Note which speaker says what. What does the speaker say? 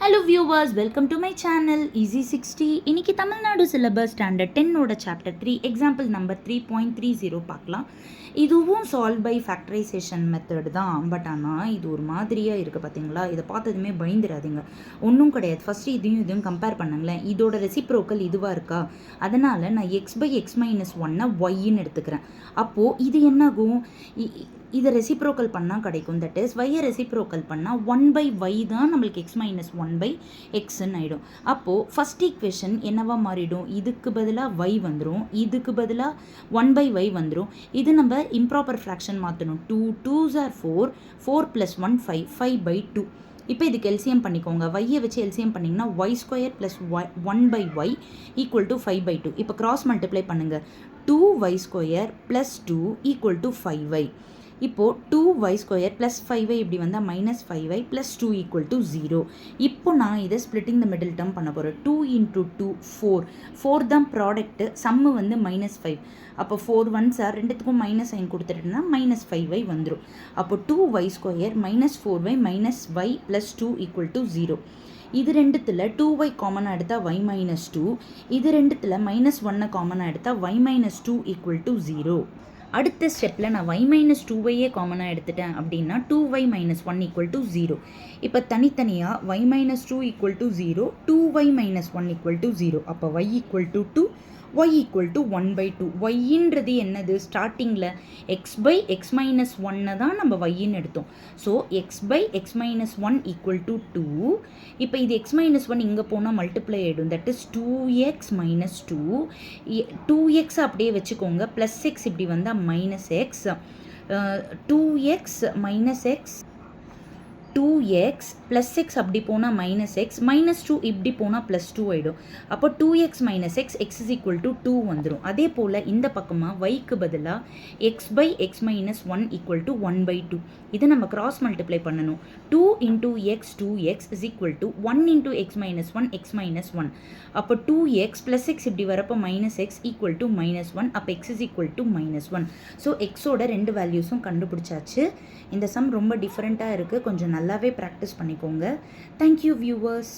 Speaker 1: Hello viewers, welcome to my channel Easy 60. இன்னைக்கு Tamil Nadu syllabus standard 10 chapter 3 example number 3.30 பார்க்கலாம். இதுவும் solve by factorisation method தான். But ஆனால் இது ஒரு மாதிரியாக இருக்குது பார்த்தீங்களா. இதை பார்த்ததுமே பயந்துடாதீங்க, ஒன்றும் கிடையாது. ஃபஸ்ட்டு இதையும் கம்பேர் பண்ணுங்களேன். இதோட ரெசிப்ரோக்கல் இதுவாக இருக்கா, அதனால் நான் x/x-1 ஒய்ன்னு எடுத்துக்கிறேன். அப்போது இது என்னாகும், இதை ரெசிப்ரோக்கல் பண்ணால் கிடைக்கும். தட் இஸ் ஒய்யை ரெசிப்ரோக்கல் பண்ணால் 1/y தான் நம்மளுக்கு x-1/xன்னு ஆகிடும். அப்போது ஃபஸ்ட் ஈக்குவேஷன் என்னவா மாறிடும், இதுக்கு பதிலாக y வந்துடும், இதுக்கு பதிலாக 1/y வந்துடும். இது நம்ம இம்ப்ராப்பர் ஃப்ராக்ஷன் மாற்றணும். 2 2s are 4, 4 + 1 5, 5/2. இப்போ இதுக்கு எல்சிஎம் பண்ணிக்கோங்க. வையை வச்சு எல்சிஎம் பண்ணிங்கன்னா y² + 1/y = 5/2. இப்போ கிராஸ் மல்டிப்ளை பண்ணுங்கள். 2y² + 2 = 5y. இப்போது 2y² + 5y இப்படி வந்தால் -5y + 2 = 0. இப்போ நான் இதை ஸ்ப்ளிட்டிங் த மிடில் டேர்ம் பண்ண போகிறேன். 2 × 2 4, 4 தான் ப்ராடக்ட்டு, சம்மு வந்து -5. அப்போ 4 1s are, ரெண்டுத்துக்கும் மைனஸ் சைன் கொடுத்துட்டோம்னா -5y வந்துடும். அப்போ 2y² - 4y - y + 2 = 0. இது ரெண்டுத்தில் 2y காமனாக எடுத்தால் y - 2, இது ரெண்டுத்தில் -1 காமனாக எடுத்தால் y - 2 = 0. அடுத்த ஸ்டெப்பில் நான் y - 2yயே காமனாக எடுத்துட்டேன் அப்படின்னா 2y - 1 = 0. இப்போ தனித்தனியாக y - 2 = 0, 2y - 1 = 0. அப்போ y = 2, y = 1/2. yன்றது என்னது, ஸ்டார்டிங்கில் x/x-1 தான் நம்ம yன்னு எடுத்தோம். So x/x-1 = 2. இப்போ இது x-1 இங்கே போனால் மல்டிப்ளை ஆகிடும். That is 2x - 2. 2x அப்படியே வச்சுக்கோங்க, ப்ளஸ் x இப்படி வந்தால் -x, 2x - x, 2x + x அப்படி போனால் -x, -2 இப்படி போனால் +2 ஆகிடும். அப்போ 2x - x, x = 2 வந்துடும். அதே போல் இந்த பக்கமாக yக்கு பதிலாக x/x-1 = 1/2. இதை நம்ம கிராஸ் மல்டிப்ளை பண்ணணும். 2 × x 2x = 1 × x - 1 x - 1. அப்போ 2x + x இப்படி வரப்போ -x = -1. அப்போ x = -1. ஸோ எக்ஸோட ரெண்டு வேல்யூஸும் கண்டுபிடிச்சாச்சு. இந்த சம் ரொம்ப டிஃப்ரெண்ட்டாக இருக்குது, கொஞ்சம் நல்லாவே ப்ராக்டிஸ் பண்ணிக்கோங்க. Thank you viewers.